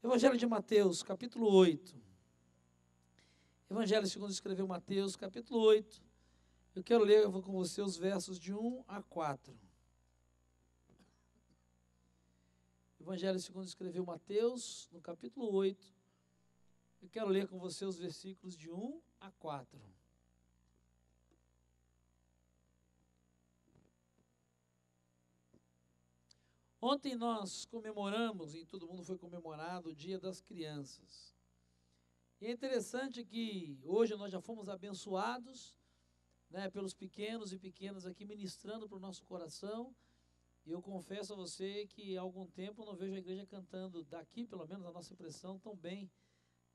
Evangelho de Mateus, capítulo 8. Evangelho segundo escreveu Mateus, capítulo 8. Eu quero ler com você os versos de 1 a 4. Evangelho segundo escreveu Mateus, no capítulo 8. Eu quero ler com você os versículos de 1 a 4. Ontem nós comemoramos, e todo mundo foi comemorado, o Dia das Crianças. E é interessante que hoje nós já fomos abençoados, né, pelos pequenos e pequenas aqui ministrando para o nosso coração. E eu confesso a você que há algum tempo eu não vejo a igreja cantando, daqui pelo menos a nossa impressão, tão bem,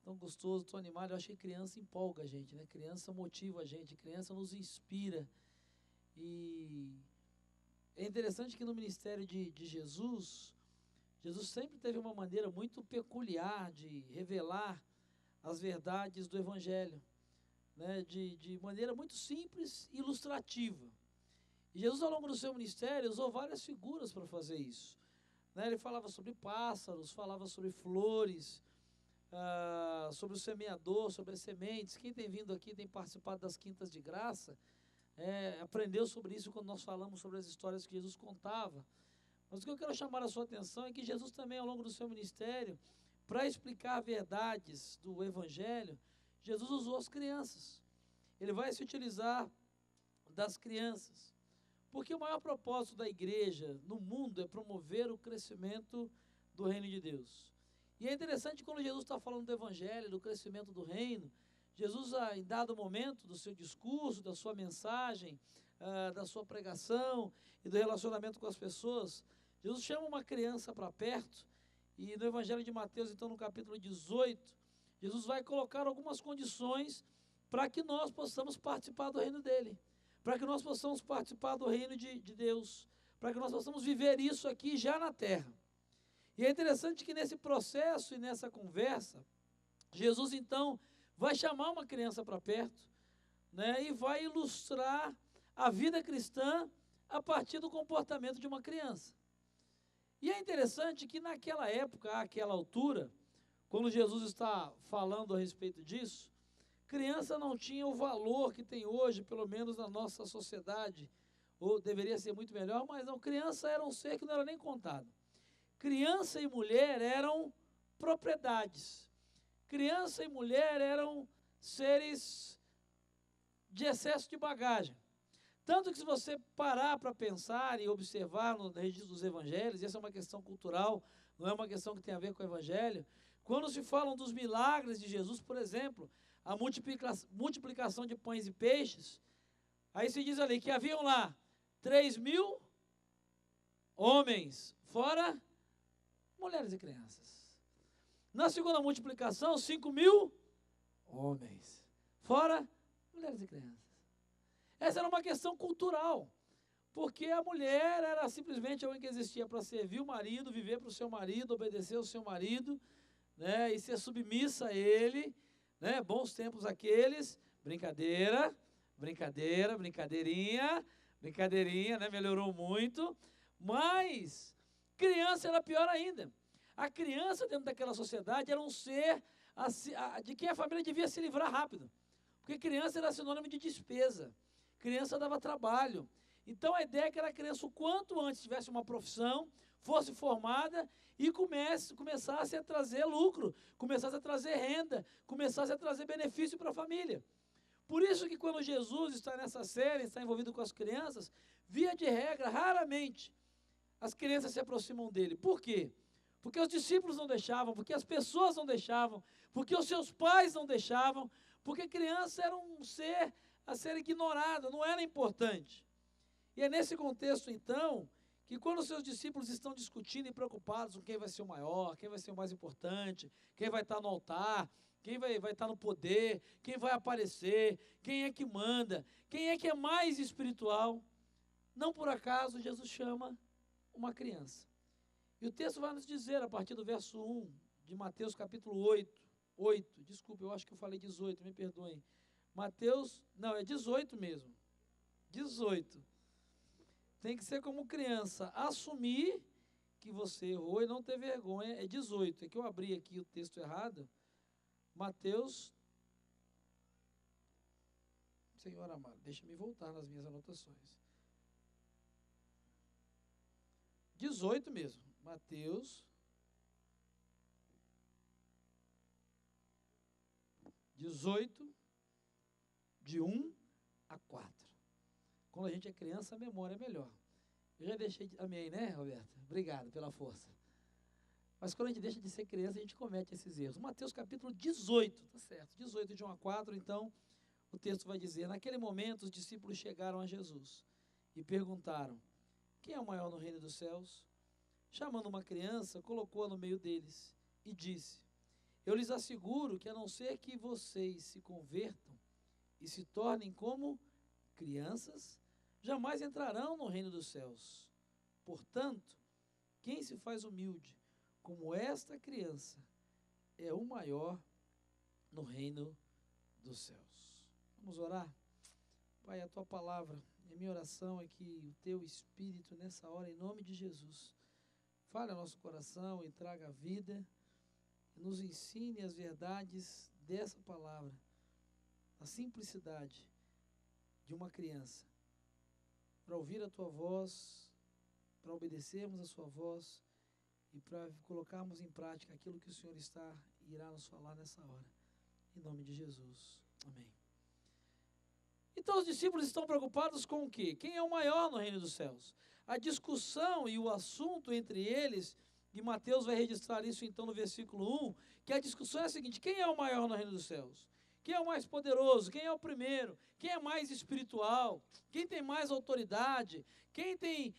tão gostoso, tão animado. Eu acho que criança empolga a gente, né? Criança motiva a gente, criança nos inspira. E é interessante que no ministério de Jesus, Jesus sempre teve uma maneira muito peculiar de revelar as verdades do Evangelho, né, de maneira muito simples e ilustrativa. E Jesus, ao longo do seu ministério, usou várias figuras para fazer isso. Né, ele falava sobre pássaros, falava sobre flores, sobre o semeador, sobre as sementes. Quem tem vindo aqui, tem participado das Quintas de Graça, aprendeu sobre isso quando nós falamos sobre as histórias que Jesus contava. Mas o que eu quero chamar a sua atenção é que Jesus também, ao longo do seu ministério, para explicar verdades do Evangelho, Jesus usou as crianças. Ele vai se utilizar das crianças. Porque o maior propósito da igreja no mundo é promover o crescimento do reino de Deus. E é interessante quando Jesus está falando do Evangelho, do crescimento do reino, Jesus, em dado momento do seu discurso, da sua mensagem, da sua pregação e do relacionamento com as pessoas, Jesus chama uma criança para perto. E no Evangelho de Mateus, então, no capítulo 18, Jesus vai colocar algumas condições para que nós possamos participar do reino dele, para que nós possamos participar do reino de Deus, para que nós possamos viver isso aqui já na terra. E é interessante que nesse processo e nessa conversa, Jesus, então, vai chamar uma criança para perto, né, e vai ilustrar a vida cristã a partir do comportamento de uma criança. E é interessante que naquela época, àquela altura, quando Jesus está falando a respeito disso, criança não tinha o valor que tem hoje, pelo menos na nossa sociedade, ou deveria ser muito melhor, mas não, criança era um ser que não era nem contado. Criança e mulher eram propriedades. Criança e mulher eram seres de excesso de bagagem. Tanto que se você parar para pensar e observar no registro dos evangelhos, essa é uma questão cultural, não é uma questão que tem a ver com o evangelho, quando se falam dos milagres de Jesus, por exemplo, a multiplicação de pães e peixes, aí se diz ali que haviam lá 3.000 homens, fora mulheres e crianças. Na segunda multiplicação, 5.000 homens, fora mulheres e crianças. Essa era uma questão cultural, porque a mulher era simplesmente alguém que existia para servir o marido, viver para o seu marido, obedecer ao seu marido, né, e ser submissa a ele, né, bons tempos aqueles, brincadeira, brincadeirinha, né, melhorou muito, mas criança era pior ainda. A criança dentro daquela sociedade era um ser de quem a família devia se livrar rápido, porque criança era sinônimo de despesa. Criança dava trabalho. Então a ideia é que a criança, o quanto antes tivesse uma profissão, fosse formada e começasse a trazer lucro, começasse a trazer renda, começasse a trazer benefício para a família. Por isso que quando Jesus está nessa série, está envolvido com as crianças, via de regra, raramente as crianças se aproximam dele. Por quê? Porque os discípulos não deixavam, porque as pessoas não deixavam, porque os seus pais não deixavam, porque criança era um ser a ser ignorado, não era importante. E é nesse contexto, então, que quando os seus discípulos estão discutindo e preocupados com quem vai ser o maior, quem vai ser o mais importante, quem vai estar no altar, quem vai estar no poder, quem vai aparecer, quem é que manda, quem é que é mais espiritual, não por acaso Jesus chama uma criança. E o texto vai nos dizer, a partir do verso 1 de Mateus capítulo 8, desculpa, eu acho que eu falei 18, me perdoem. Mateus, não, é 18 mesmo. 18. Tem que ser como criança, assumir que você errou e não ter vergonha. É 18, é que eu abri aqui o texto errado. Mateus, Senhor amado, deixa-me voltar nas minhas anotações. 18 mesmo, Mateus 18, de 1 a 4. Quando a gente é criança, a memória é melhor. Eu já deixei de... Amém, né, Roberto? Obrigado pela força. Mas quando a gente deixa de ser criança, a gente comete esses erros. Mateus capítulo 18, tá certo, 18 de 1 a 4, então, o texto vai dizer, naquele momento os discípulos chegaram a Jesus e perguntaram, quem é o maior no reino dos céus? Chamando uma criança, colocou-a no meio deles e disse, eu lhes asseguro que a não ser que vocês se convertam e se tornem como crianças, jamais entrarão no reino dos céus. Portanto, quem se faz humilde como esta criança é o maior no reino dos céus. Vamos orar? Pai, a tua palavra, a minha oração é que o teu Espírito nessa hora, em nome de Jesus, fale ao nosso coração e traga vida, e nos ensine as verdades dessa palavra, a simplicidade de uma criança, para ouvir a tua voz, para obedecermos a sua voz e para colocarmos em prática aquilo que o Senhor irá nos falar nessa hora. Em nome de Jesus. Amém. Então os discípulos estão preocupados com o quê? Quem é o maior no reino dos céus? A discussão e o assunto entre eles, e Mateus vai registrar isso então no versículo 1, que a discussão é a seguinte, quem é o maior no reino dos céus? Quem é o mais poderoso? Quem é o primeiro? Quem é mais espiritual? Quem tem mais autoridade? Quem tem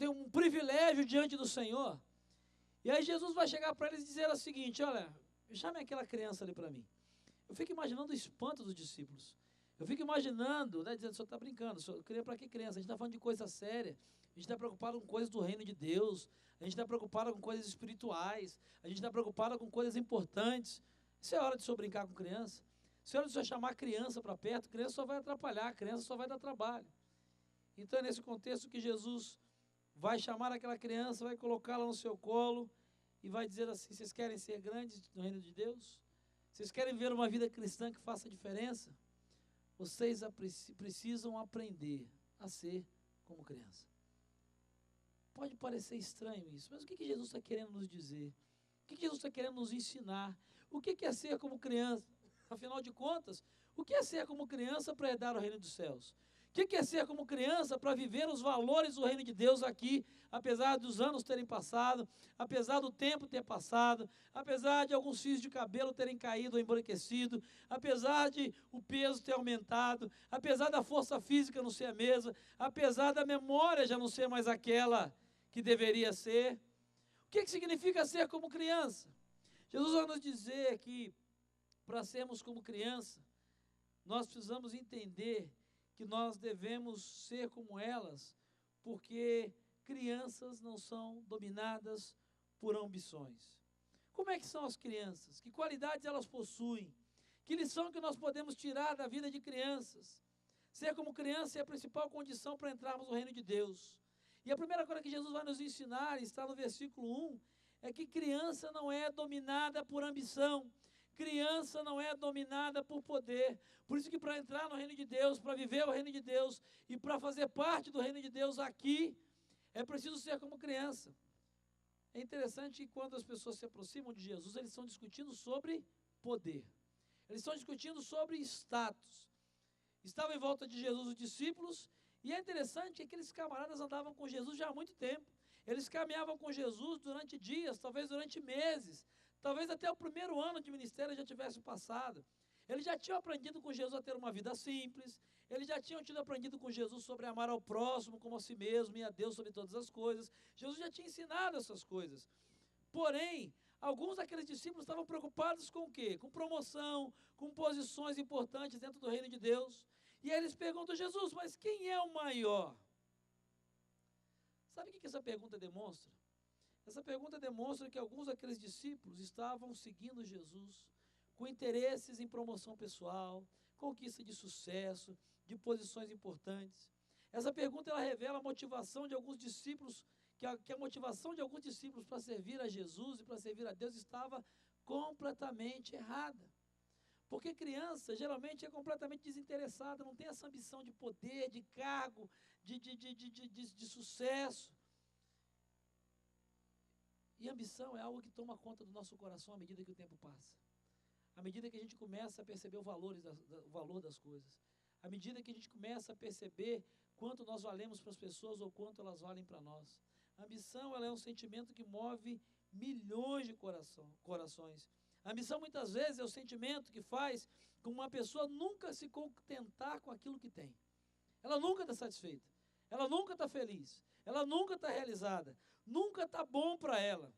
um privilégio diante do Senhor? E aí Jesus vai chegar para eles e dizer o seguinte, olha, chame aquela criança ali para mim. Eu fico imaginando o espanto dos discípulos. Eu fico imaginando, né, dizendo, o senhor está brincando, o senhor queria para que criança? A gente está falando de coisa séria, a gente está preocupado com coisas do reino de Deus, a gente está preocupado com coisas espirituais, a gente está preocupado com coisas importantes. Isso é hora de o senhor brincar com criança. Isso é hora de o senhor chamar criança para perto, criança só vai atrapalhar, criança só vai dar trabalho. Então é nesse contexto que Jesus vai chamar aquela criança, vai colocá-la no seu colo e vai dizer assim, vocês querem ser grandes no reino de Deus? Vocês querem ver uma vida cristã que faça diferença? Vocês precisam aprender a ser como criança. Pode parecer estranho isso, mas o que Jesus está querendo nos dizer? O que Jesus está querendo nos ensinar? O que é ser como criança? Afinal de contas, o que é ser como criança para herdar o reino dos céus? O que é ser como criança para viver os valores do reino de Deus aqui, apesar dos anos terem passado, apesar do tempo ter passado, apesar de alguns fios de cabelo terem caído ou embranquecido, apesar de o peso ter aumentado, apesar da força física não ser a mesma, apesar da memória já não ser mais aquela que deveria ser. O que significa ser como criança? Jesus vai nos dizer que para sermos como criança, nós precisamos entender que nós devemos ser como elas, porque crianças não são dominadas por ambições. Como é que são as crianças? Que qualidades elas possuem? Que lição que nós podemos tirar da vida de crianças? Ser como criança é a principal condição para entrarmos no reino de Deus. E a primeira coisa que Jesus vai nos ensinar, está no versículo 1, é que criança não é dominada por ambição. Criança não é dominada por poder. Por isso que para entrar no reino de Deus, para viver o reino de Deus e para fazer parte do reino de Deus aqui, é preciso ser como criança. É interessante que quando as pessoas se aproximam de Jesus, eles estão discutindo sobre poder. Eles estão discutindo sobre status. Estavam em volta de Jesus os discípulos, e é interessante que aqueles camaradas andavam com Jesus já há muito tempo. Eles caminhavam com Jesus durante dias, talvez durante meses. Talvez até o primeiro ano de ministério já tivesse passado. Eles já tinham aprendido com Jesus a ter uma vida simples. Eles já tinham aprendido com Jesus sobre amar ao próximo como a si mesmo e a Deus sobre todas as coisas. Jesus já tinha ensinado essas coisas. Porém, alguns daqueles discípulos estavam preocupados com o quê? Com promoção, com posições importantes dentro do reino de Deus. E aí eles perguntam a Jesus, mas quem é o maior? Sabe o que essa pergunta demonstra? Essa pergunta demonstra que alguns daqueles discípulos estavam seguindo Jesus com interesses em promoção pessoal, conquista de sucesso, de posições importantes. Essa pergunta ela revela a motivação de alguns discípulos que a motivação de alguns discípulos para servir a Jesus e para servir a Deus estava completamente errada. Porque criança geralmente é completamente desinteressada, não tem essa ambição de poder, de cargo, de sucesso. E ambição é algo que toma conta do nosso coração à medida que o tempo passa. À medida que a gente começa a perceber o valor das coisas. À medida que a gente começa a perceber quanto nós valemos para as pessoas ou quanto elas valem para nós. A ambição, ela é um sentimento que move milhões de corações. A ambição, muitas vezes, é o sentimento que faz com uma pessoa nunca se contentar com aquilo que tem. Ela nunca está satisfeita. Ela nunca está feliz. Ela nunca está realizada. Nunca está bom para ela.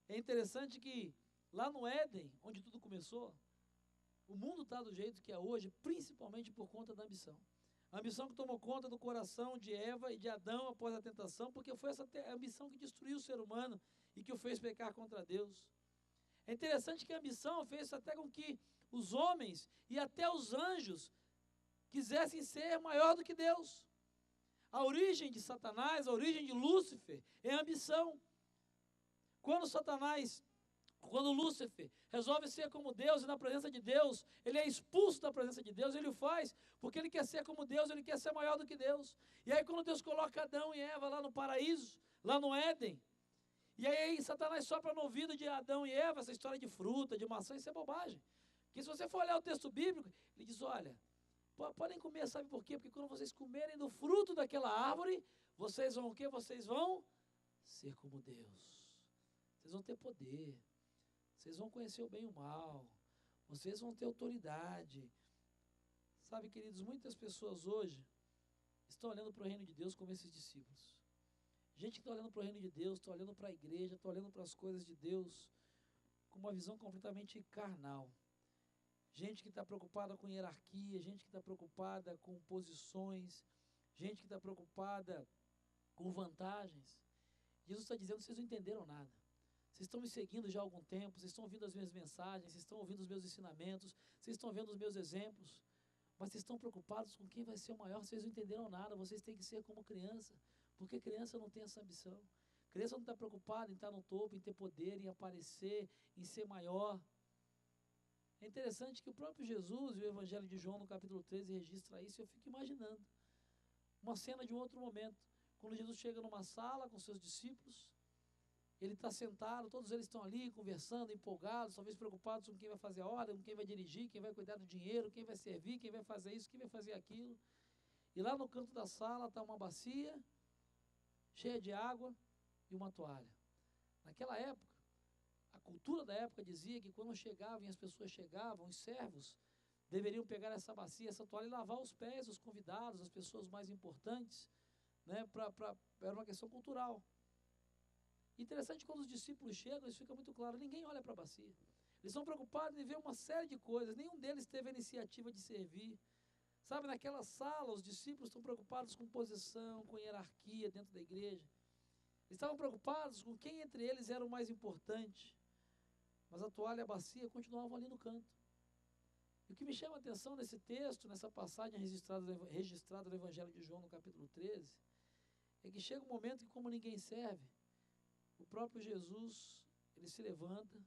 É interessante que lá no Éden, onde tudo começou, o mundo está do jeito que é hoje, principalmente por conta da ambição. A ambição que tomou conta do coração de Eva e de Adão após a tentação, porque foi essa ambição que destruiu o ser humano e que o fez pecar contra Deus. É interessante que a ambição fez até com que os homens e até os anjos quisessem ser maior do que Deus. A origem de Satanás, a origem de Lúcifer é a ambição. Quando Lúcifer resolve ser como Deus e na presença de Deus, ele é expulso da presença de Deus, ele o faz porque ele quer ser como Deus, ele quer ser maior do que Deus. E aí quando Deus coloca Adão e Eva lá no paraíso, lá no Éden, e aí Satanás sopra no ouvido de Adão e Eva essa história de fruta, de maçã, isso é bobagem. Porque se você for olhar o texto bíblico, ele diz, olha, podem comer, sabe por quê? Porque quando vocês comerem do fruto daquela árvore, vocês vão o quê? Vocês vão ser como Deus. Vocês vão ter poder. Vocês vão conhecer o bem e o mal. Vocês vão ter autoridade. Sabe, queridos, muitas pessoas hoje estão olhando para o reino de Deus como esses discípulos. Gente que está olhando para o reino de Deus, está olhando para a igreja, está olhando para as coisas de Deus com uma visão completamente carnal. Gente que está preocupada com hierarquia, gente que está preocupada com posições, gente que está preocupada com vantagens. Jesus está dizendo, vocês não entenderam nada. Vocês estão me seguindo já há algum tempo, vocês estão ouvindo as minhas mensagens, vocês estão ouvindo os meus ensinamentos, vocês estão vendo os meus exemplos, mas vocês estão preocupados com quem vai ser o maior, vocês não entenderam nada, vocês têm que ser como criança, porque criança não tem essa ambição. Criança não está preocupada em estar no topo, em ter poder, em aparecer, em ser maior. É interessante que o próprio Jesus, e o Evangelho de João, no capítulo 13, registra isso, e eu fico imaginando uma cena de um outro momento, quando Jesus chega numa sala com seus discípulos, ele está sentado, todos eles estão ali conversando, empolgados, talvez preocupados com quem vai fazer a ordem, com quem vai dirigir, quem vai cuidar do dinheiro, quem vai servir, quem vai fazer isso, quem vai fazer aquilo. E lá no canto da sala está uma bacia cheia de água e uma toalha. Naquela época, a cultura da época dizia que quando chegavam e as pessoas chegavam, os servos deveriam pegar essa bacia, essa toalha e lavar os pés dos convidados, as pessoas mais importantes, né, era uma questão cultural. Interessante, quando os discípulos chegam, isso fica muito claro, ninguém olha para a bacia. Eles estão preocupados em ver uma série de coisas, nenhum deles teve a iniciativa de servir. Sabe, naquela sala, os discípulos estão preocupados com posição, com hierarquia dentro da igreja. Eles estavam preocupados com quem entre eles era o mais importante. Mas a toalha e a bacia continuavam ali no canto. E o que me chama a atenção nesse texto, nessa passagem registrada no Evangelho de João, no capítulo 13, é que chega um momento que, como ninguém serve, o próprio Jesus, ele se levanta,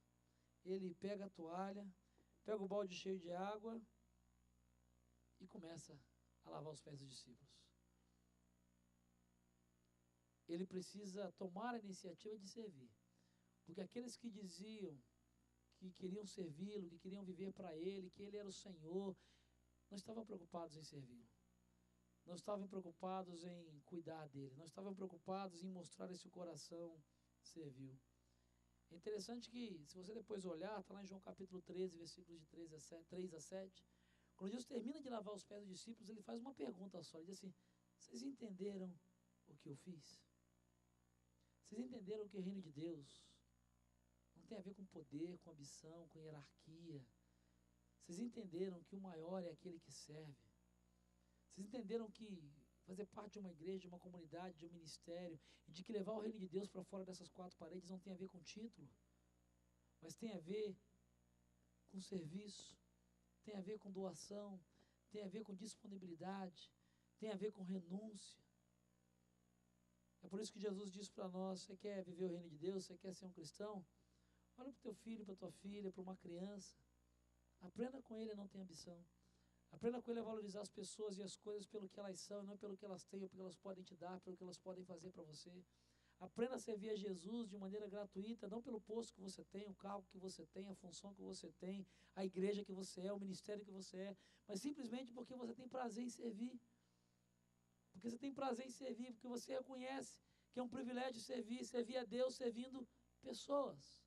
ele pega a toalha, pega o balde cheio de água e começa a lavar os pés dos discípulos. Ele precisa tomar a iniciativa de servir, porque aqueles que diziam que queriam servi-lo, que queriam viver para ele, que ele era o Senhor, não estavam preocupados em servi-lo. Não estavam preocupados em cuidar dele, não estavam preocupados em mostrar esse coração servil. É interessante que, se você depois olhar, está lá em João capítulo 13, versículos de 3 a 7, quando Jesus termina de lavar os pés dos discípulos, ele faz uma pergunta só, ele diz assim, vocês entenderam o que eu fiz? Vocês entenderam que o reino de Deus não tem a ver com poder, com ambição, com hierarquia? Vocês entenderam que o maior é aquele que serve? Vocês entenderam que fazer parte de uma igreja, de uma comunidade, de um ministério, e de que levar o reino de Deus para fora dessas quatro paredes não tem a ver com título, mas tem a ver com serviço, tem a ver com doação, tem a ver com disponibilidade, tem a ver com renúncia. É por isso que Jesus disse para nós, você quer viver o reino de Deus, você quer ser um cristão? Olha para o teu filho, para a tua filha, para uma criança. Aprenda com ele a não ter ambição. Aprenda com ele a valorizar as pessoas e as coisas pelo que elas são, não pelo que elas têm, ou pelo que elas podem te dar, pelo que elas podem fazer para você. Aprenda a servir a Jesus de maneira gratuita, não pelo posto que você tem, o cargo que você tem, a função que você tem, a igreja que você é, o ministério que você é, mas simplesmente porque você tem prazer em servir. Porque você tem prazer em servir, porque você reconhece que é um privilégio servir a Deus servindo pessoas.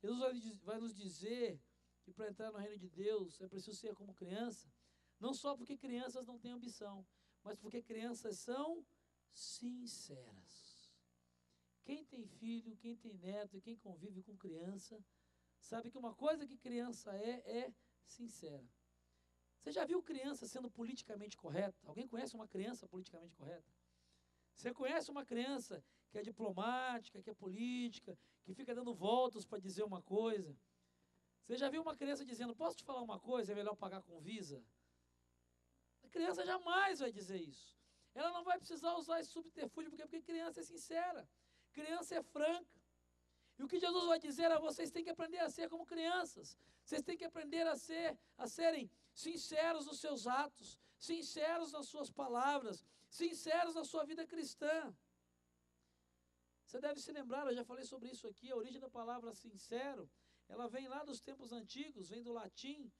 Jesus vai nos dizer que para entrar no reino de Deus é preciso ser como criança, não só porque crianças não têm ambição, mas porque crianças são sinceras. Quem tem filho, quem tem neto e quem convive com criança, sabe que uma coisa que criança é sincera. Você já viu criança sendo politicamente correta? Alguém conhece uma criança politicamente correta? Você conhece uma criança que é diplomática, que é política, que fica dando voltas para dizer uma coisa? Você já viu uma criança dizendo, posso te falar uma coisa, é melhor pagar com Visa? A criança jamais vai dizer isso. Ela não vai precisar usar esse subterfúgio, porque criança é sincera. Criança é franca. E o que Jesus vai dizer é, vocês têm que aprender a ser como crianças. Vocês têm que aprender a serem sinceros nos seus atos, sinceros nas suas palavras, sinceros na sua vida cristã. Você deve se lembrar, eu já falei sobre isso aqui, a origem da palavra sincero, ela vem lá dos tempos antigos, vem do latim,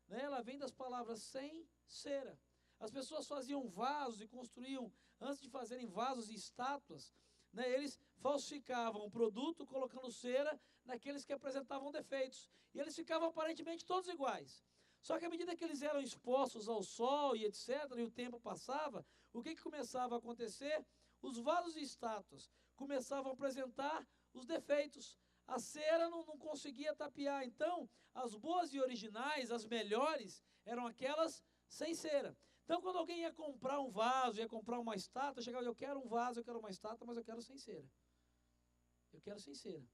né? Ela vem das palavras sem cera. As pessoas faziam vasos e construíam, antes de fazerem vasos e estátuas, né, eles falsificavam o produto colocando cera naqueles que apresentavam defeitos. E eles ficavam aparentemente todos iguais. Só que à medida que eles eram expostos ao sol e etc., e o tempo passava, o que começava a acontecer? Os vasos e estátuas começavam a apresentar os defeitos. A cera não conseguia tapear. Então, as boas e originais, as melhores, eram aquelas sem cera. Então, quando alguém ia comprar um vaso, ia comprar uma estátua, chegava, eu quero um vaso, eu quero uma estátua, mas eu quero sem cera. Eu quero sem cera.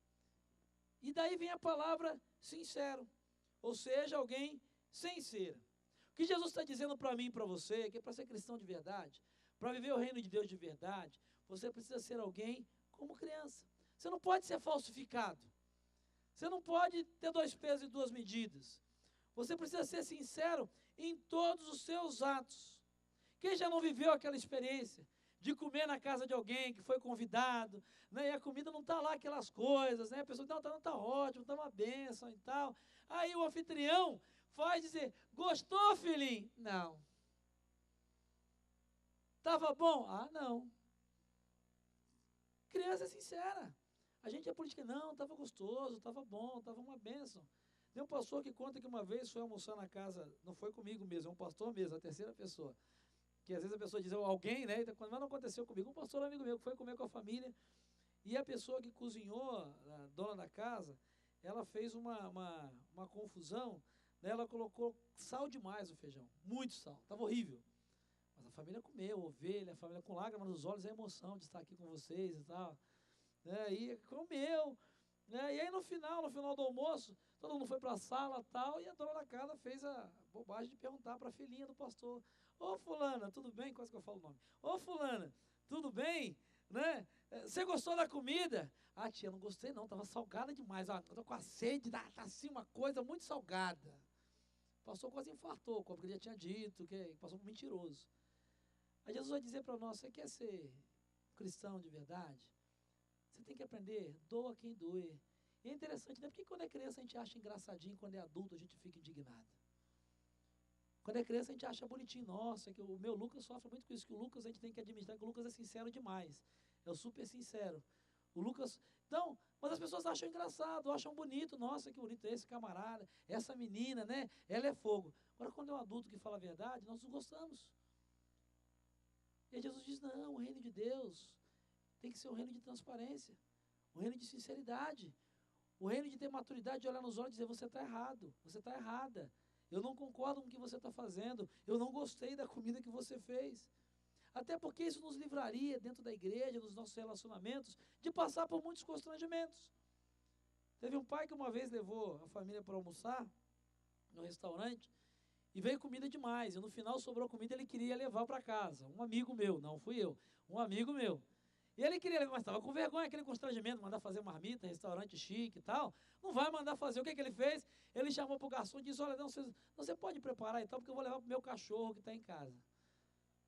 E daí vem a palavra sincero, ou seja, alguém sem cera. O que Jesus está dizendo para mim e para você, é que para ser cristão de verdade, para viver o reino de Deus de verdade, você precisa ser alguém como criança. Você não pode ser falsificado. Você não pode ter 2 pesos e 2 medidas. Você precisa ser sincero em todos os seus atos. Quem já não viveu aquela experiência de comer na casa de alguém que foi convidado, né, e a comida não está lá aquelas coisas, né, a pessoa não está ótimo, está uma bênção e tal. Aí o anfitrião faz dizer, gostou, filhinho? Não. Estava bom? Ah, não. Criança é sincera. A gente é política, não, estava gostoso, estava bom, estava uma bênção. Tem um pastor que conta que uma vez foi almoçar na casa, não foi comigo mesmo, é um pastor mesmo, a terceira pessoa. Que às vezes a pessoa diz alguém, né? Mas não aconteceu comigo. Um pastor amigo meu que foi comer com a família, e a pessoa que cozinhou, a dona da casa, ela fez uma confusão, né? Ela colocou sal demais no feijão, muito sal, estava horrível. Mas a família comeu, ovelha, a família com lágrimas nos olhos, a emoção de estar aqui com vocês e tal. Né? E comeu. Né? E aí no final do almoço, todo mundo foi para a sala e tal, e a dona da casa fez a bobagem de perguntar para a filhinha do pastor, ô fulana, tudo bem? Quase que eu falo o nome. Ô fulana, tudo bem? Né? Você gostou da comida? Ah, tia, não gostei não, estava salgada demais. Eu estou com a sede, tá assim uma coisa muito salgada. O pastor quase infartou, como ele já tinha dito, que passou por mentiroso. Aí Jesus vai dizer para nós, você quer ser cristão de verdade? Você tem que aprender, doa quem doer. E é interessante, né? Porque quando é criança a gente acha engraçadinho, quando é adulto a gente fica indignado. Quando é criança a gente acha bonitinho, nossa, que o meu Lucas sofre muito com isso, que o Lucas a gente tem que administrar, que o Lucas é sincero demais. É o super sincero. O Lucas, então, mas as pessoas acham engraçado, acham bonito, nossa, que bonito é esse camarada, essa menina, né? Ela é fogo. Agora, quando é um adulto que fala a verdade, nós não gostamos. E aí Jesus diz, não, o reino de Deus tem que ser um reino de transparência, um reino de sinceridade, um reino de ter maturidade, de olhar nos olhos e dizer, você está errado, você está errada, eu não concordo com o que você está fazendo, eu não gostei da comida que você fez. Até porque isso nos livraria, dentro da igreja, nos nossos relacionamentos, de passar por muitos constrangimentos. Teve um pai que uma vez levou a família para almoçar no restaurante, e veio comida demais, e no final sobrou comida, ele queria levar para casa. Um amigo meu, não fui eu, um amigo meu. E ele queria, mas estava com vergonha, aquele constrangimento, mandar fazer marmita, restaurante chique e tal. Não vai mandar fazer. O que ele fez? Ele chamou para o garçom e disse, olha, não, você pode preparar e tal, porque eu vou levar para o meu cachorro que está em casa.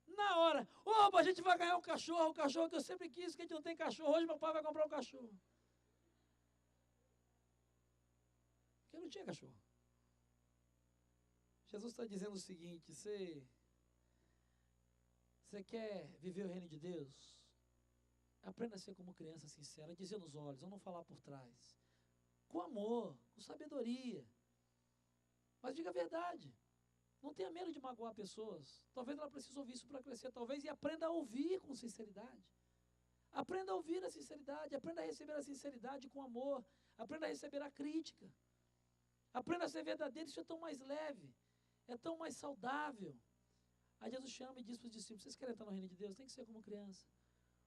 Na hora, opa, a gente vai ganhar um cachorro, o cachorro que eu sempre quis, que a gente não tem cachorro, hoje meu pai vai comprar um cachorro. Porque não tinha cachorro. Jesus está dizendo o seguinte, você quer viver o reino de Deus? Aprenda a ser como criança sincera, dizer nos olhos, ou não falar por trás. Com amor, com sabedoria. Mas diga a verdade. Não tenha medo de magoar pessoas. Talvez ela precise ouvir isso para crescer, talvez, e aprenda a ouvir com sinceridade. Aprenda a ouvir a sinceridade, aprenda a receber a sinceridade com amor, aprenda a receber a crítica. Aprenda a ser verdadeiro, isso é tão mais leve, é tão mais saudável. Aí Jesus chama e diz para os discípulos, vocês querem entrar no reino de Deus? Tem que ser como criança.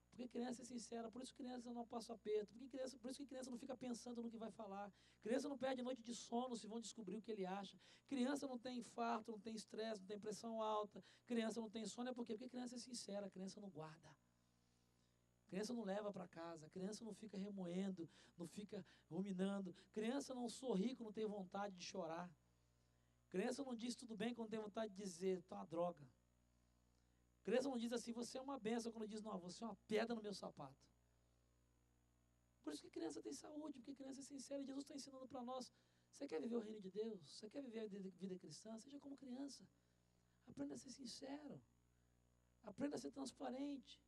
Porque criança é sincera, por isso criança não passa aperto, por isso que criança não fica pensando no que vai falar. Criança não perde noite de sono se vão descobrir o que ele acha. Criança não tem infarto, não tem estresse, não tem pressão alta. Criança não tem sono, por quê? Porque criança é sincera, criança não guarda. Criança não leva para casa, criança não fica remoendo, não fica ruminando. Criança não sorri quando tem vontade de chorar. Criança não diz tudo bem quando tem vontade de dizer, tá uma droga. Criança não diz assim, você é uma benção, quando diz, não, você é uma pedra no meu sapato. Por isso que criança tem saúde, porque criança é sincera. E Jesus está ensinando para nós, você quer viver o reino de Deus? Você quer viver a vida cristã? Seja como criança. Aprenda a ser sincero. Aprenda a ser transparente.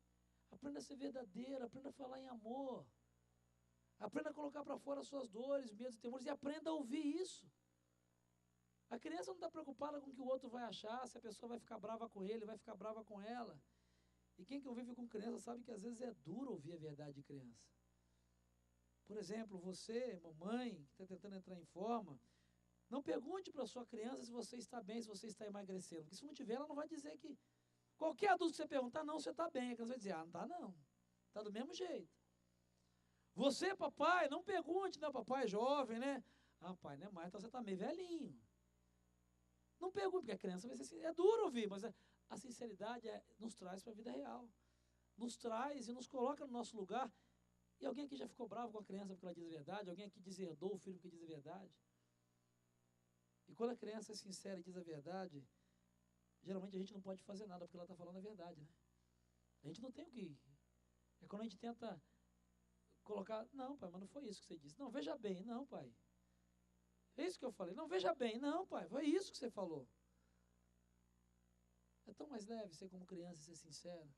Aprenda a ser verdadeiro. Aprenda a falar em amor. Aprenda a colocar para fora as suas dores, medos e temores. E aprenda a ouvir isso. A criança não está preocupada com o que o outro vai achar, se a pessoa vai ficar brava com ele, vai ficar brava com ela. E quem convive com criança sabe que às vezes é duro ouvir a verdade de criança. Por exemplo, você, mamãe, que está tentando entrar em forma, não pergunte para a sua criança se você está bem, se você está emagrecendo. Porque se não tiver, ela não vai dizer que... Qualquer adulto que você perguntar, não, você está bem. A criança vai dizer, não está não. Está do mesmo jeito. Você, papai, não pergunte, né? Papai é jovem, né? Ah, pai, não é mais, então você está meio velhinho. Não pergunte, porque a criança vai ser assim. É duro ouvir, mas a sinceridade nos traz para a vida real. Nos traz e nos coloca no nosso lugar. E alguém aqui já ficou bravo com a criança porque ela diz a verdade? Alguém aqui deserdou o filho porque diz a verdade? E quando a criança é sincera e diz a verdade, geralmente a gente não pode fazer nada porque ela está falando a verdade, né? A gente não tem o que... É quando a gente tenta colocar... Não, pai, mas não foi isso que você disse. Não, veja bem. Não, pai. É isso que eu falei. Não, veja bem. Não, pai, foi isso que você falou. É tão mais leve ser como criança e ser sincero.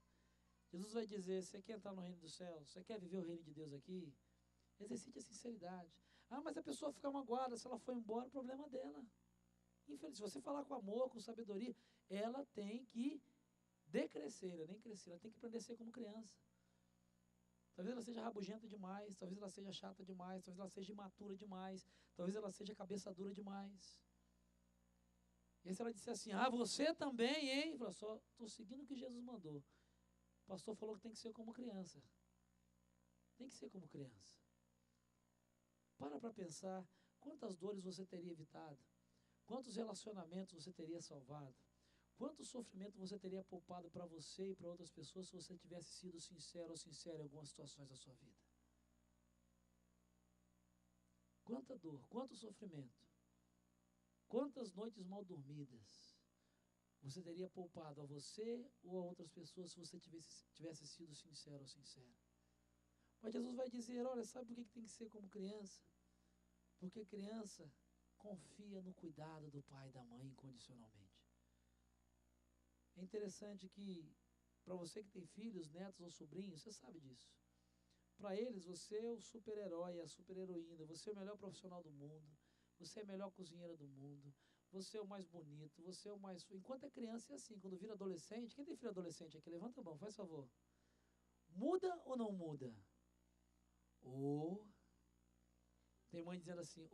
Jesus vai dizer, você quer entrar no reino dos céus? Você quer viver o reino de Deus aqui? Exercite a sinceridade. Ah, mas a pessoa fica magoada, se ela for embora, o problema dela. Infelizmente, se você falar com amor, com sabedoria, ela tem que decrescer, nem crescer. Ela tem que aprender a ser como criança. Talvez ela seja rabugenta demais, talvez ela seja chata demais, talvez ela seja imatura demais, talvez ela seja cabeça dura demais. E aí se ela disser assim, ah, você também, hein? Fala, só estou seguindo o que Jesus mandou. O pastor falou que tem que ser como criança. Tem que ser como criança. Para pensar quantas dores você teria evitado, quantos relacionamentos você teria salvado, quanto sofrimento você teria poupado para você e para outras pessoas se você tivesse sido sincero ou sincera em algumas situações da sua vida. Quanta dor, quanto sofrimento, quantas noites mal dormidas você teria poupado a você ou a outras pessoas se você tivesse sido sincero ou sincera. Mas Jesus vai dizer, olha, sabe por que tem que ser como criança? Porque criança confia no cuidado do pai e da mãe incondicionalmente. É interessante que, para você que tem filhos, netos ou sobrinhos, você sabe disso. Para eles, você é o super-herói, a super-heroína, você é o melhor profissional do mundo, você é a melhor cozinheira do mundo, você é o mais bonito, você é o mais... Enquanto é criança é assim, quando vira adolescente, quem tem filho adolescente aqui? Levanta a mão, faz favor. Muda ou não muda? Tem mãe dizendo assim,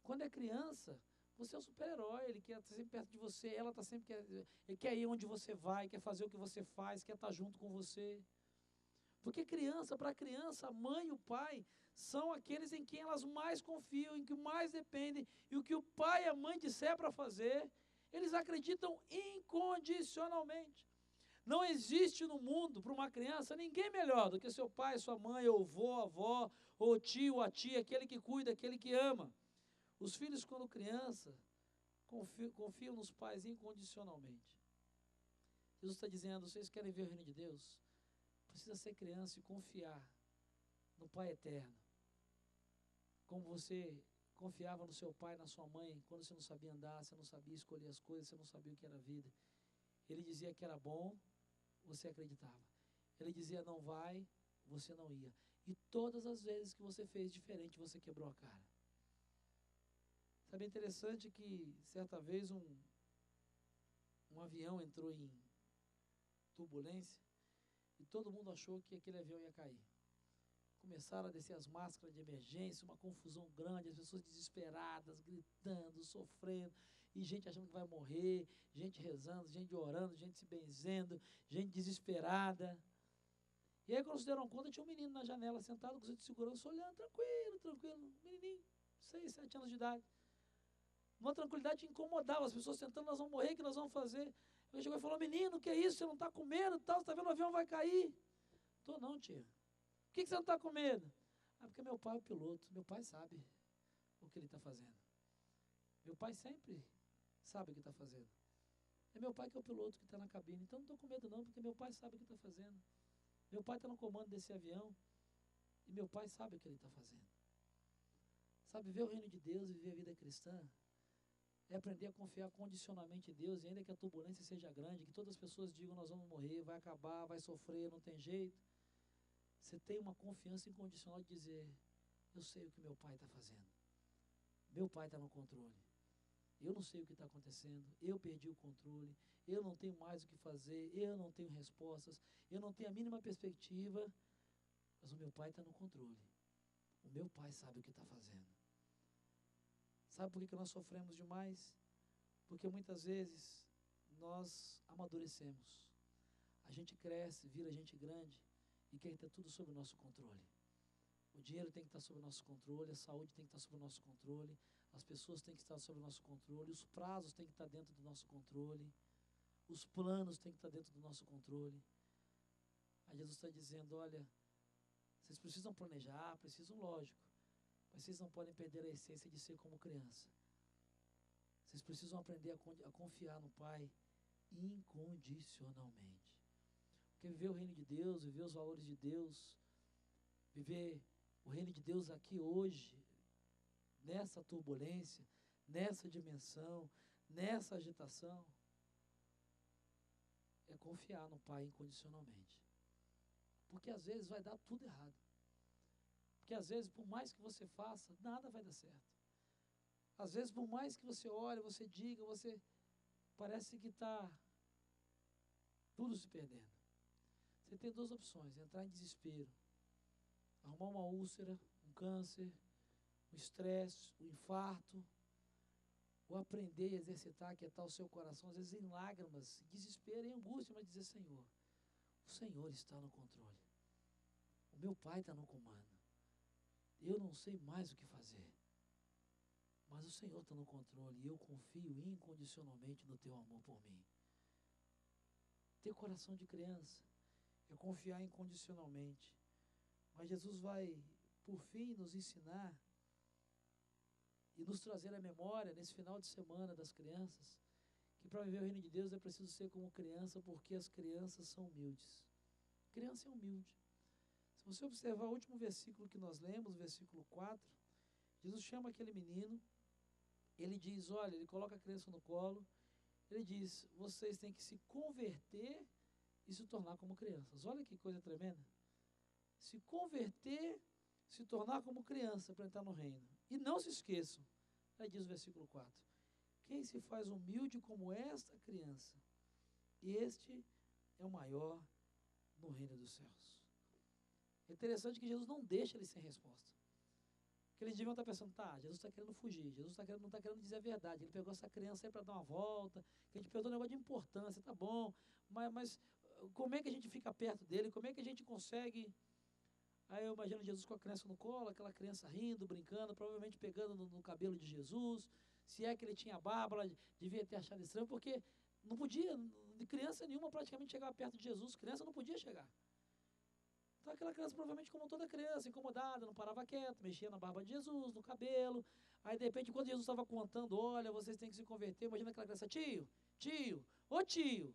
quando é criança, você é o super-herói, ele quer estar sempre perto de você, ela está sempre, ele quer ir onde você vai, quer fazer o que você faz, quer estar junto com você. Porque criança, para criança, a mãe e o pai são aqueles em quem elas mais confiam, em que mais dependem, e o que o pai e a mãe disser para fazer, eles acreditam incondicionalmente. Não existe no mundo, para uma criança, ninguém melhor do que seu pai, sua mãe, ou avô, avó, ou tio, a tia, aquele que cuida, aquele que ama. Os filhos, quando criança, confiam nos pais incondicionalmente. Jesus está dizendo, vocês querem ver o reino de Deus? Precisa ser criança e confiar no Pai eterno. Como você confiava no seu pai, na sua mãe, quando você não sabia andar, você não sabia escolher as coisas, você não sabia o que era vida. Ele dizia que era bom, você acreditava. Ele dizia não vai, você não ia. E todas as vezes que você fez diferente, você quebrou a cara. Sabe, é interessante que certa vez um avião entrou em turbulência e todo mundo achou que aquele avião ia cair. Começaram a descer as máscaras de emergência, uma confusão grande, as pessoas desesperadas, gritando, sofrendo, e gente achando que vai morrer, gente rezando, gente orando, gente se benzendo, gente desesperada. E aí, quando se deram conta, tinha um menino na janela sentado com os de segurança, olhando, tranquilo, tranquilo, menininho, 6, 7 anos de idade. Uma tranquilidade que incomodava as pessoas, tentando, nós vamos morrer, o que nós vamos fazer? Ele chegou e falou, menino, o que é isso? Você não está com medo? Você está vendo o avião vai cair? Estou não, tia. Por que você não está com medo? Ah, porque meu pai é o piloto, meu pai sabe o que ele está fazendo. Meu pai sempre sabe o que está fazendo. É meu pai que é o piloto que está na cabine, então não estou com medo não, porque meu pai sabe o que está fazendo. Meu pai está no comando desse avião e meu pai sabe o que ele está fazendo. Sabe, viver o reino de Deus e viver a vida cristã é aprender a confiar condicionalmente em Deus, e ainda que a turbulência seja grande, que todas as pessoas digam, nós vamos morrer, vai acabar, vai sofrer, não tem jeito. Você tem uma confiança incondicional de dizer, eu sei o que meu pai está fazendo. Meu pai está no controle. Eu não sei o que está acontecendo, eu perdi o controle, eu não tenho mais o que fazer, eu não tenho respostas, eu não tenho a mínima perspectiva, mas o meu pai está no controle. O meu pai sabe o que está fazendo. Sabe por que nós sofremos demais? Porque muitas vezes nós amadurecemos. A gente cresce, vira gente grande e quer ter tudo sob o nosso controle. O dinheiro tem que estar sob o nosso controle, a saúde tem que estar sob o nosso controle, as pessoas têm que estar sob o nosso controle, os prazos têm que estar dentro do nosso controle, os planos têm que estar dentro do nosso controle. Aí Jesus está dizendo, olha, vocês precisam planejar, precisam, lógico, mas vocês não podem perder a essência de ser como criança. Vocês precisam aprender a confiar no Pai incondicionalmente. Porque viver o reino de Deus, viver os valores de Deus, viver o reino de Deus aqui hoje, nessa turbulência, nessa dimensão, nessa agitação, é confiar no Pai incondicionalmente. Porque às vezes vai dar tudo errado. Porque às vezes, por mais que você faça, nada vai dar certo. Às vezes, por mais que você olhe, você diga, você parece que está tudo se perdendo. Você tem duas opções, entrar em desespero, arrumar uma úlcera, um câncer, um estresse, um infarto, ou aprender e exercitar, aquietar o seu coração, às vezes em lágrimas, desespero e angústia, mas dizer, Senhor, o Senhor está no controle. O meu Pai está no comando. Eu não sei mais o que fazer, mas o Senhor está no controle e eu confio incondicionalmente no teu amor por mim. Ter coração de criança é confiar incondicionalmente. Mas Jesus vai, por fim, nos ensinar e nos trazer à memória, nesse final de semana das crianças, que para viver o reino de Deus é preciso ser como criança, porque as crianças são humildes. Criança é humilde. Se você observar o último versículo que nós lemos, versículo 4, Jesus chama aquele menino, ele diz, olha, ele coloca a criança no colo, ele diz, vocês têm que se converter e se tornar como crianças. Olha que coisa tremenda. Se converter, se tornar como criança para entrar no reino. E não se esqueçam, aí diz o versículo 4, quem se faz humilde como esta criança, este é o maior no reino dos céus. É interessante que Jesus não deixa eles sem resposta. Porque eles deviam estar pensando, tá, Jesus está querendo fugir, Jesus não está querendo dizer a verdade, ele pegou essa criança aí para dar uma volta, que a gente perguntou um negócio de importância, tá bom, mas como é que a gente fica perto dele, como é que a gente consegue... Aí eu imagino Jesus com a criança no colo, aquela criança rindo, brincando, provavelmente pegando no cabelo de Jesus, se é que ele tinha barba, ela devia ter achado estranho, porque Não podia, de criança nenhuma praticamente chegava perto de Jesus, criança não podia chegar. Então aquela criança provavelmente como toda criança, incomodada, não parava quieto, mexia na barba de Jesus, no cabelo. Aí de repente quando Jesus estava contando, olha, vocês têm que se converter, imagina aquela criança, tio, ô tio.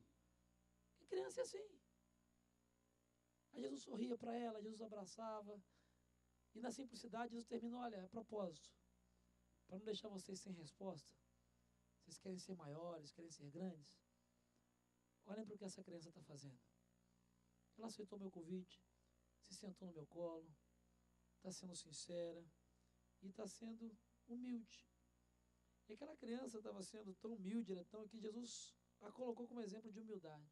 Que criança é assim? Aí Jesus sorria para ela, Jesus abraçava. E na simplicidade Jesus terminou, olha, a propósito, para não deixar vocês sem resposta, vocês querem ser maiores, querem ser grandes? Olhem para o que essa criança está fazendo. Ela aceitou meu convite, se sentou no meu colo, está sendo sincera e está sendo humilde. E aquela criança estava sendo tão humilde, que Jesus a colocou como exemplo de humildade.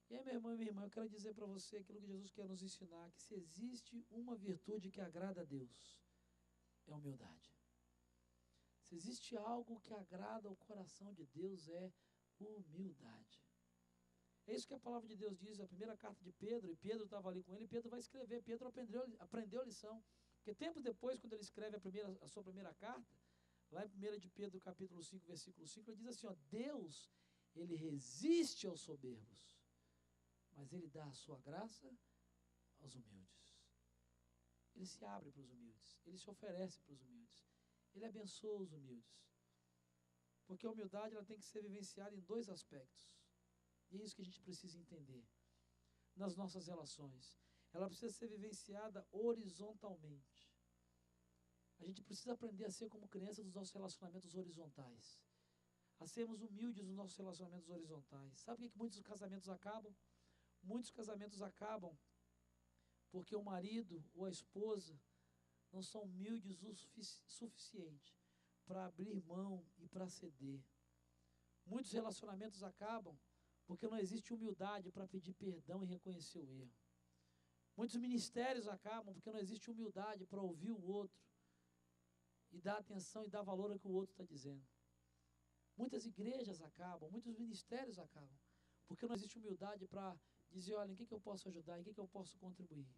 E aí, meu irmão e minha irmã, eu quero dizer para você aquilo que Jesus quer nos ensinar, que se existe uma virtude que agrada a Deus, é a humildade. Se existe algo que agrada ao coração de Deus, é humildade. É isso que a palavra de Deus diz, a primeira carta de Pedro, e Pedro estava ali com ele, e Pedro vai escrever, Pedro aprendeu a lição, porque tempos depois, quando ele escreve a sua primeira carta, lá em 1 de Pedro, capítulo 5, versículo 5, ele diz assim, ó, Deus, ele resiste aos soberbos, mas ele dá a sua graça aos humildes. Ele se abre para os humildes, ele se oferece para os humildes, ele abençoa os humildes, porque a humildade ela tem que ser vivenciada em dois aspectos. E é isso que a gente precisa entender nas nossas relações. Ela precisa ser vivenciada horizontalmente. A gente precisa aprender a ser como criança dos nossos relacionamentos horizontais. A sermos humildes nos nossos relacionamentos horizontais. Sabe por que muitos casamentos acabam? Muitos casamentos acabam porque o marido ou a esposa não são humildes o suficiente para abrir mão e para ceder. Muitos relacionamentos acabam porque não existe humildade para pedir perdão e reconhecer o erro. Muitos ministérios acabam porque não existe humildade para ouvir o outro e dar atenção e dar valor ao que o outro está dizendo. Muitas igrejas acabam, muitos ministérios acabam porque não existe humildade para dizer, olha, em que eu posso ajudar, em que eu posso contribuir.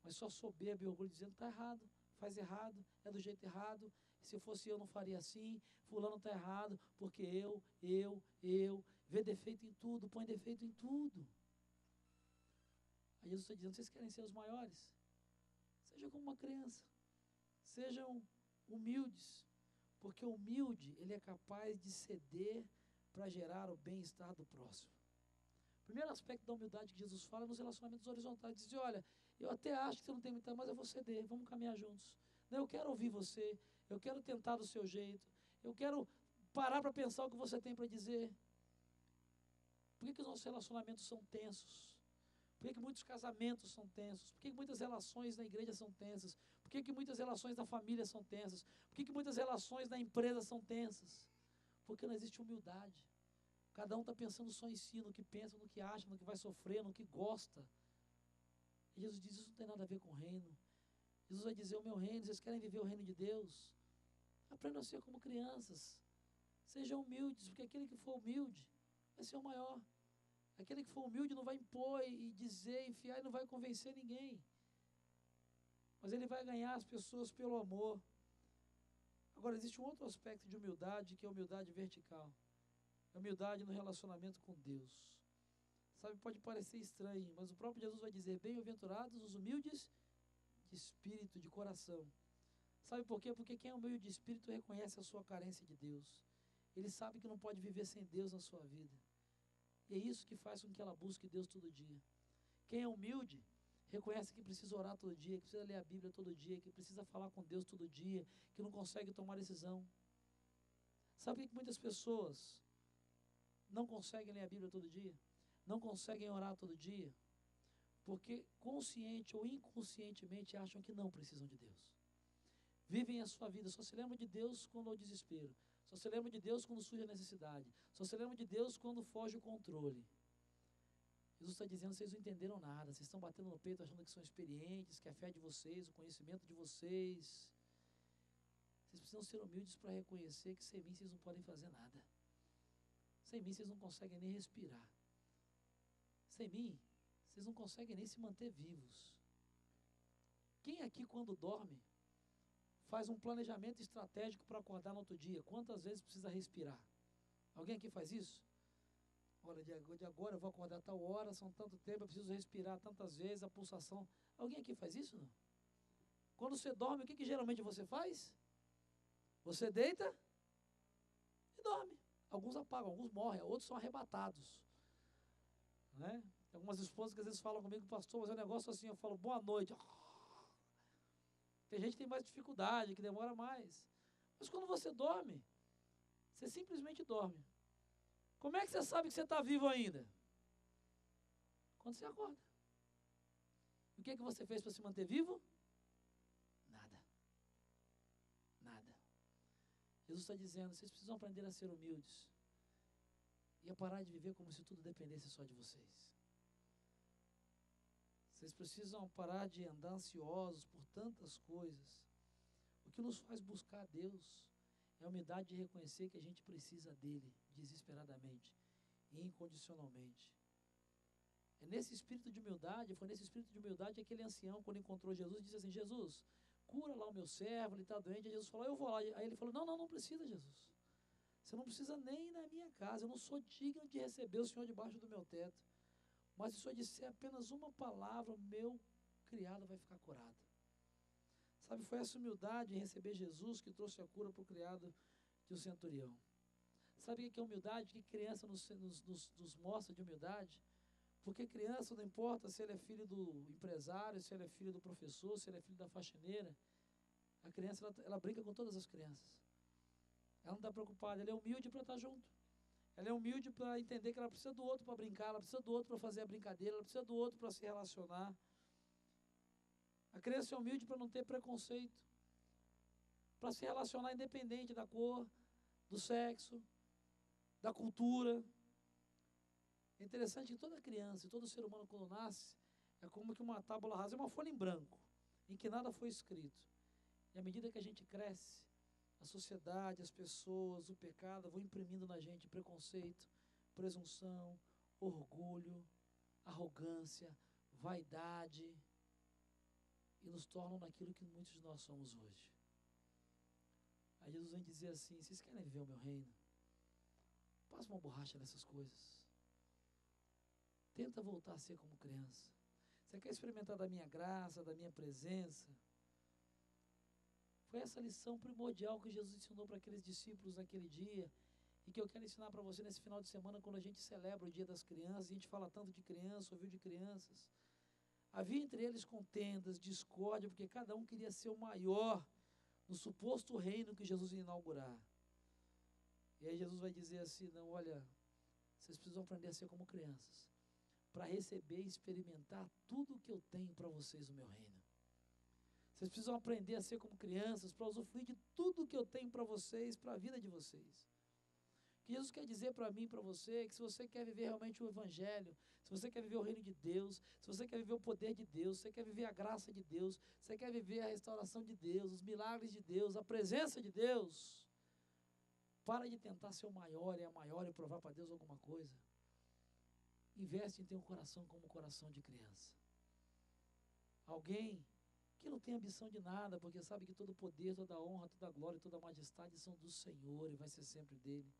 Mas só soberba e orgulho dizendo, está errado, faz errado, é do jeito errado, se fosse eu não faria assim, fulano está errado, porque eu, vê defeito em tudo, põe defeito em tudo. Aí Jesus está dizendo, vocês querem ser os maiores? Sejam como uma criança, sejam humildes, porque o humilde, ele é capaz de ceder para gerar o bem-estar do próximo. O primeiro aspecto da humildade que Jesus fala é nos relacionamentos horizontais, diz, olha, eu até acho que você não tem muita, mas eu vou ceder, vamos caminhar juntos. Eu quero ouvir você, eu quero tentar do seu jeito, eu quero parar para pensar o que você tem para dizer. Por que os nossos relacionamentos são tensos? Por que muitos casamentos são tensos? Por que muitas relações na igreja são tensas? Por que muitas relações da família são tensas? Por que muitas relações na empresa são tensas? Porque não existe humildade. Cada um está pensando só em si, no que pensa, no que acha, no que vai sofrer, no que gosta. E Jesus diz, isso não tem nada a ver com o reino. Jesus vai dizer, o meu reino, vocês querem viver o reino de Deus? Aprendam a ser como crianças. Sejam humildes, porque aquele que for humilde vai ser o maior. Aquele que for humilde não vai impor e dizer, enfiar, e não vai convencer ninguém. Mas ele vai ganhar as pessoas pelo amor. Agora, existe um outro aspecto de humildade, que é a humildade vertical. A humildade no relacionamento com Deus. Sabe, pode parecer estranho, mas o próprio Jesus vai dizer, bem-aventurados os humildes de espírito, de coração. Sabe por quê? Porque quem é humilde de espírito reconhece a sua carência de Deus. Ele sabe que não pode viver sem Deus na sua vida. E é isso que faz com que ela busque Deus todo dia. Quem é humilde, reconhece que precisa orar todo dia, que precisa ler a Bíblia todo dia, que precisa falar com Deus todo dia, que não consegue tomar decisão. Sabe por que muitas pessoas não conseguem ler a Bíblia todo dia? Não conseguem orar todo dia? Porque consciente ou inconscientemente acham que não precisam de Deus. Vivem a sua vida, só se lembram de Deus quando há o desespero. Só se lembra de Deus quando surge a necessidade. Só se lembra de Deus quando foge o controle. Jesus está dizendo, vocês não entenderam nada. Vocês estão batendo no peito achando que são experientes, que a fé de vocês, o conhecimento de vocês. Vocês precisam ser humildes para reconhecer que sem mim vocês não podem fazer nada. Sem mim vocês não conseguem nem respirar. Sem mim, vocês não conseguem nem se manter vivos. Quem aqui quando dorme faz um planejamento estratégico para acordar no outro dia? Quantas vezes precisa respirar? Alguém aqui faz isso? Olha, de agora eu vou acordar tal hora, são tanto tempo, eu preciso respirar tantas vezes, a pulsação. Alguém aqui faz isso, não? Quando você dorme, o que geralmente você faz? Você deita e dorme. Alguns apagam, alguns morrem, outros são arrebatados. Né? Tem algumas esposas que às vezes falam comigo, pastor, mas é um negócio assim, eu falo, boa noite. Tem gente que tem mais dificuldade, que demora mais. Mas quando você dorme, você simplesmente dorme. Como é que você sabe que você está vivo ainda? Quando você acorda. E o que você fez para se manter vivo? Nada. Nada. Jesus está dizendo, vocês precisam aprender a ser humildes. E a parar de viver como se tudo dependesse só de vocês. Vocês precisam parar de andar ansiosos por tantas coisas. O que nos faz buscar a Deus é a humildade de reconhecer que a gente precisa dEle desesperadamente e incondicionalmente. É nesse espírito de humildade, foi nesse espírito de humildade que aquele ancião, quando encontrou Jesus, disse assim, Jesus, cura lá o meu servo, ele está doente. Aí Jesus falou, eu vou lá. Aí ele falou, não precisa, Jesus. Você não precisa nem ir na minha casa, eu não sou digno de receber o Senhor debaixo do meu teto. Mas se o Senhor disser apenas uma palavra, o meu criado vai ficar curado. Sabe, foi essa humildade em receber Jesus que trouxe a cura para o criado de um centurião. Sabe o que é humildade? Que criança nos mostra de humildade? Porque criança não importa se ele é filho do empresário, se ele é filho do professor, se ele é filho da faxineira. A criança, ela brinca com todas as crianças. Ela não está preocupada, ela é humilde para estar junto. Ela é humilde para entender que ela precisa do outro para brincar, ela precisa do outro para fazer a brincadeira, ela precisa do outro para se relacionar. A criança é humilde para não ter preconceito, para se relacionar independente da cor, do sexo, da cultura. É interessante que toda criança e todo ser humano quando nasce, é como que uma tábula rasa, é uma folha em branco, em que nada foi escrito. E à medida que a gente cresce, a sociedade, as pessoas, o pecado vão imprimindo na gente preconceito, presunção, orgulho, arrogância, vaidade, e nos tornam naquilo que muitos de nós somos hoje. Aí Jesus vem dizer assim, vocês querem viver o meu reino? Passa uma borracha nessas coisas. Tenta voltar a ser como criança. Você quer experimentar da minha graça, da minha presença? Foi essa lição primordial que Jesus ensinou para aqueles discípulos naquele dia e que eu quero ensinar para você nesse final de semana, quando a gente celebra o Dia das Crianças, a gente fala tanto de criança, ouviu de crianças. Havia entre eles contendas, discórdia, porque cada um queria ser o maior no suposto reino que Jesus ia inaugurar. E aí Jesus vai dizer assim, não, olha, vocês precisam aprender a ser como crianças, para receber e experimentar tudo o que eu tenho para vocês no meu reino. Vocês precisam aprender a ser como crianças para usufruir de tudo que eu tenho para vocês, para a vida de vocês. O que Jesus quer dizer para mim e para você é que se você quer viver realmente o Evangelho, se você quer viver o reino de Deus, se você quer viver o poder de Deus, se você quer viver a graça de Deus, se você quer viver a restauração de Deus, os milagres de Deus, a presença de Deus, para de tentar ser o maior e a maior e provar para Deus alguma coisa. Investe em ter um coração como um coração de criança. Alguém que não tem ambição de nada, porque sabe que todo poder, toda honra, toda glória, toda majestade são do Senhor e vai ser sempre dele.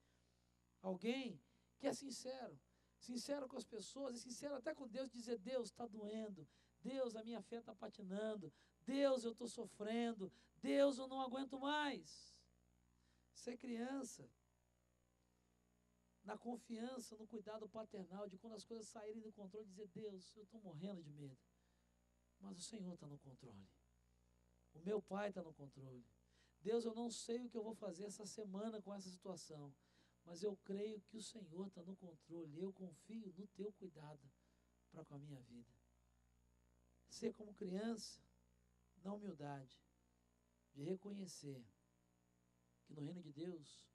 Alguém que é sincero, sincero com as pessoas e sincero até com Deus, dizer, Deus, está doendo, Deus, a minha fé está patinando, Deus, eu estou sofrendo, Deus, eu não aguento mais. Ser criança, na confiança, no cuidado paternal, de quando as coisas saírem do controle, dizer, Deus, eu estou morrendo de medo. Mas o Senhor está no controle. O meu Pai está no controle. Deus, eu não sei o que eu vou fazer essa semana com essa situação, mas eu creio que o Senhor está no controle. Eu confio no teu cuidado para com a minha vida. Ser como criança, na humildade, de reconhecer que no reino de Deus,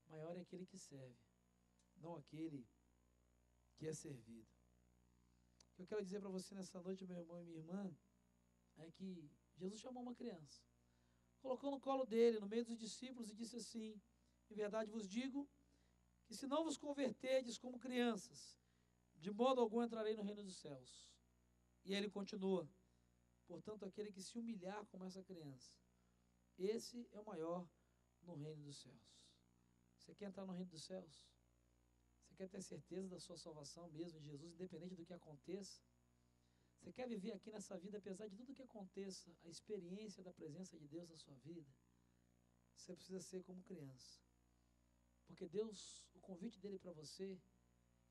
maior é aquele que serve, não aquele que é servido. O que eu quero dizer para você nessa noite, meu irmão e minha irmã, é que Jesus chamou uma criança, colocou no colo dele, no meio dos discípulos, e disse assim, em verdade vos digo, que se não vos converterdes como crianças, de modo algum entrarei no reino dos céus. E ele continua, portanto, aquele que se humilhar como essa criança, esse é o maior no reino dos céus. Você quer entrar no reino dos céus? Você quer ter certeza da sua salvação mesmo, de Jesus, independente do que aconteça? Você quer viver aqui nessa vida, apesar de tudo que aconteça, a experiência da presença de Deus na sua vida? Você precisa ser como criança. Porque Deus, o convite dele para você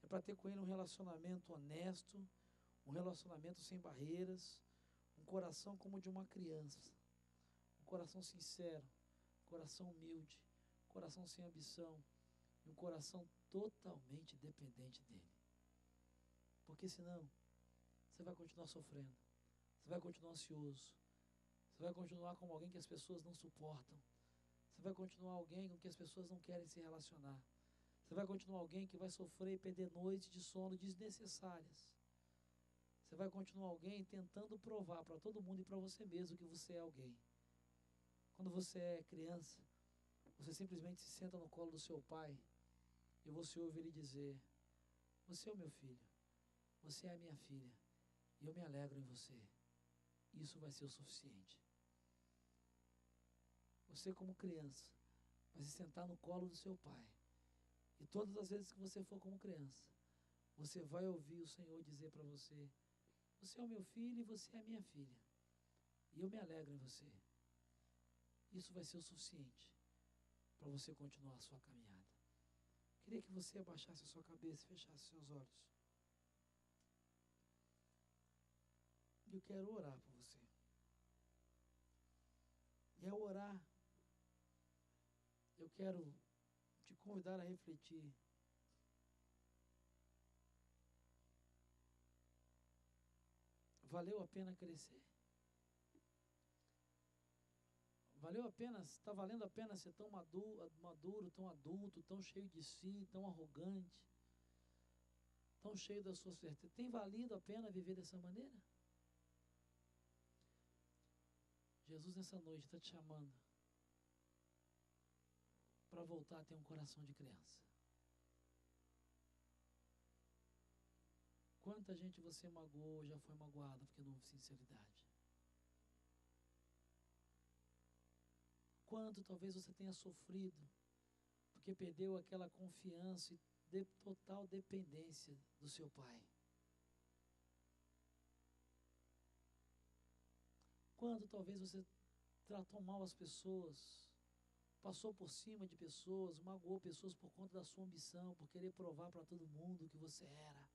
é para ter com ele um relacionamento honesto, um relacionamento sem barreiras, um coração como o de uma criança, um coração sincero, um coração humilde, um coração sem ambição e um coração totalmente dependente dele. Porque senão, você vai continuar sofrendo, você vai continuar ansioso, você vai continuar como alguém que as pessoas não suportam, você vai continuar alguém com que as pessoas não querem se relacionar, você vai continuar alguém que vai sofrer e perder noites de sono desnecessárias. Você vai continuar alguém tentando provar para todo mundo e para você mesmo que você é alguém. Quando você é criança, você simplesmente se senta no colo do seu pai e você ouve ele dizer: você é o meu filho, você é a minha filha, e eu me alegro em você. Isso vai ser o suficiente. Você, como criança, vai se sentar no colo do seu pai. E todas as vezes que você for como criança, você vai ouvir o Senhor dizer para você: você é o meu filho e você é a minha filha. E eu me alegro em você. Isso vai ser o suficiente para você continuar a sua caminhada. Queria que você abaixasse a sua cabeça e fechasse seus olhos. Eu quero orar por você. E ao orar, eu quero te convidar a refletir. Valeu a pena crescer? Valeu a pena, está valendo a pena ser tão maduro, tão adulto, tão cheio de si, tão arrogante, tão cheio da sua certeza? Tem valido a pena viver dessa maneira? Jesus nessa noite está te chamando para voltar a ter um coração de criança. Quanta gente você magoou, já foi magoada porque não houve sinceridade? Quanto talvez você tenha sofrido porque perdeu aquela confiança e total dependência do seu pai? Quanto talvez você tratou mal as pessoas, passou por cima de pessoas, magoou pessoas por conta da sua ambição, por querer provar para todo mundo o que você era?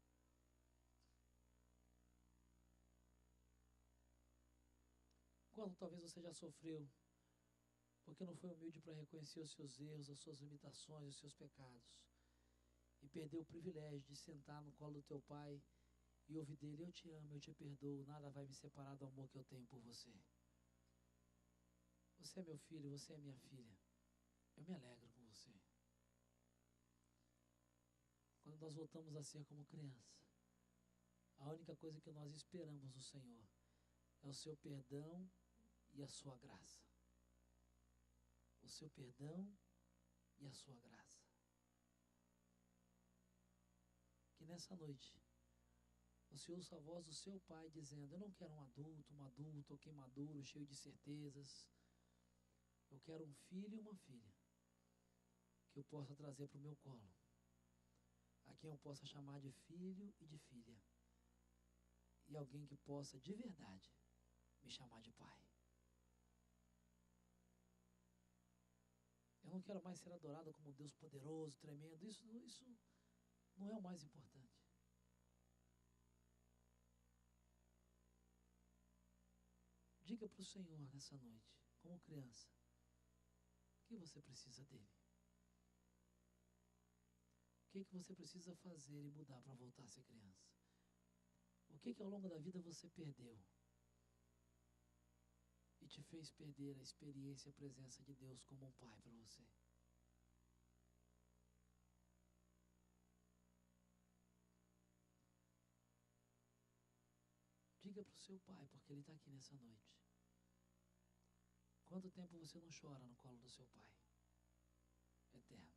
Quanto talvez você já sofreu porque não foi humilde para reconhecer os seus erros, as suas limitações, os seus pecados, e perdeu o privilégio de sentar no colo do teu pai e ouvir dele: eu te amo, eu te perdoo, nada vai me separar do amor que eu tenho por você. Você é meu filho, você é minha filha, eu me alegro com você. Quando nós voltamos a ser como criança, a única coisa que nós esperamos do Senhor é o seu perdão e a sua graça. O seu perdão e a sua graça. Que nessa noite você ouça a voz do seu pai dizendo: eu não quero um adulto ou que maduro, cheio de certezas. Eu quero um filho e uma filha que eu possa trazer para o meu colo, a quem eu possa chamar de filho e de filha, e alguém que possa de verdade me chamar de pai. Eu não quero mais ser adorado como um Deus poderoso, tremendo. Isso não é o mais importante. Diga para o Senhor nessa noite, como criança, o que você precisa dele. O que você precisa fazer e mudar para voltar a ser criança. O que ao longo da vida você perdeu e te fez perder a experiência e a presença de Deus como um pai para você. Diga para o seu pai, porque ele está aqui nessa noite. Quanto tempo você não chora no colo do seu pai? Eterno.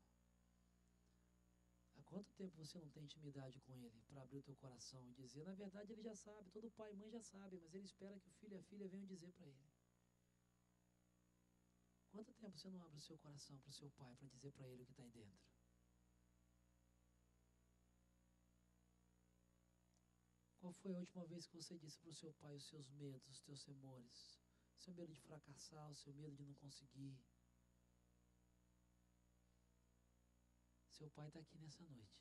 Há quanto tempo você não tem intimidade com ele para abrir o teu coração e dizer: na verdade ele já sabe, todo pai e mãe já sabe, mas ele espera que o filho e a filha venham dizer para ele. Quanto tempo você não abre o seu coração para o seu pai para dizer para ele o que está aí dentro? Qual foi a última vez que você disse para o seu pai os seus medos, os teus temores? Seu medo de fracassar, o seu medo de não conseguir. Seu pai está aqui nessa noite.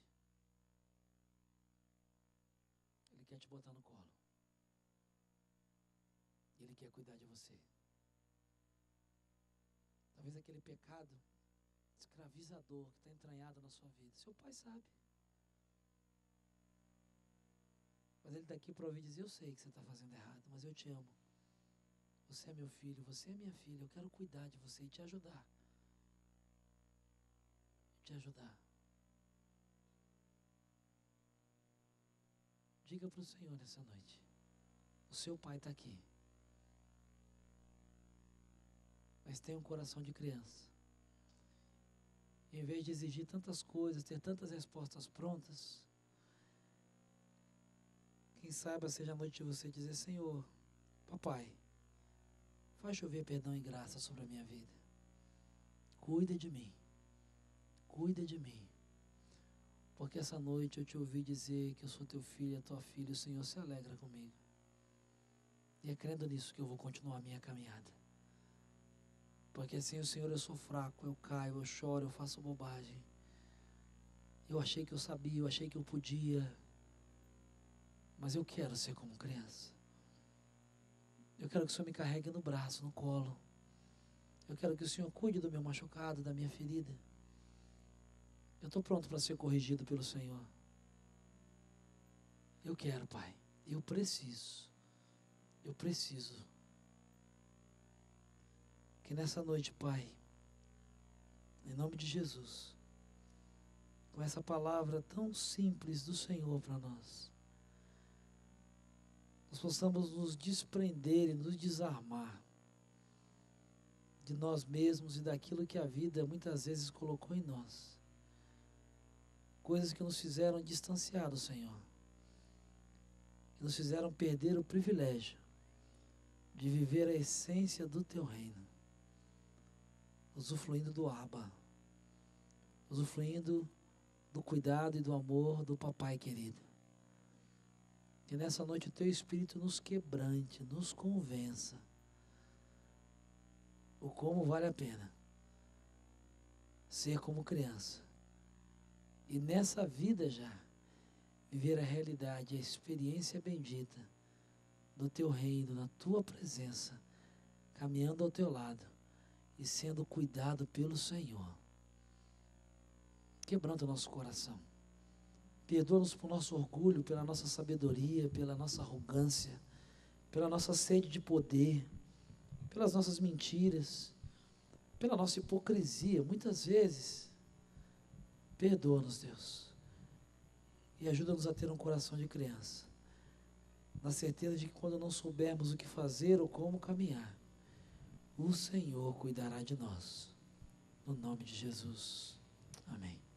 Ele quer te botar no colo. Ele quer cuidar de você. Talvez aquele pecado escravizador que está entranhado na sua vida. Seu pai sabe. Mas ele está aqui para ouvir e dizer, eu sei que você está fazendo errado, mas eu te amo. Você é meu filho, você é minha filha, eu quero cuidar de você e te ajudar. Te ajudar. Diga para o Senhor nessa noite. O seu pai está aqui. Mas tem um coração de criança. Em vez de exigir tantas coisas, ter tantas respostas prontas, quem saiba seja a noite de você dizer, Senhor, papai, faz chover perdão e graça sobre a minha vida. Cuida de mim. Cuida de mim. Porque essa noite eu te ouvi dizer que eu sou teu filho, a tua filha, e o Senhor se alegra comigo. E é crendo nisso que eu vou continuar a minha caminhada. Porque sem o Senhor eu sou fraco, eu caio, eu choro, eu faço bobagem. Eu achei que eu sabia, eu achei que eu podia. Mas eu quero ser como criança. Eu quero que o Senhor me carregue no braço, no colo. Eu quero que o Senhor cuide do meu machucado, da minha ferida. Eu estou pronto para ser corrigido pelo Senhor. Eu quero, Pai. Eu preciso. Eu preciso. Que nessa noite, Pai, em nome de Jesus, com essa palavra tão simples do Senhor para nós possamos nos desprender e nos desarmar de nós mesmos e daquilo que a vida muitas vezes colocou em nós. Coisas que nos fizeram distanciar do Senhor, que nos fizeram perder o privilégio de viver a essência do Teu reino, usufruindo do Abba, usufruindo do cuidado e do amor do Papai querido. Que nessa noite o Teu Espírito nos quebrante, nos convença o como vale a pena ser como criança. E nessa vida já, viver a realidade, a experiência bendita do Teu reino, na Tua presença, caminhando ao Teu lado e sendo cuidado pelo Senhor. Quebrando o nosso coração. Perdoa-nos por nosso orgulho, pela nossa sabedoria, pela nossa arrogância, pela nossa sede de poder, pelas nossas mentiras, pela nossa hipocrisia, muitas vezes. Perdoa-nos, Deus, e ajuda-nos a ter um coração de criança, na certeza de que quando não soubermos o que fazer ou como caminhar, o Senhor cuidará de nós, no nome de Jesus, amém.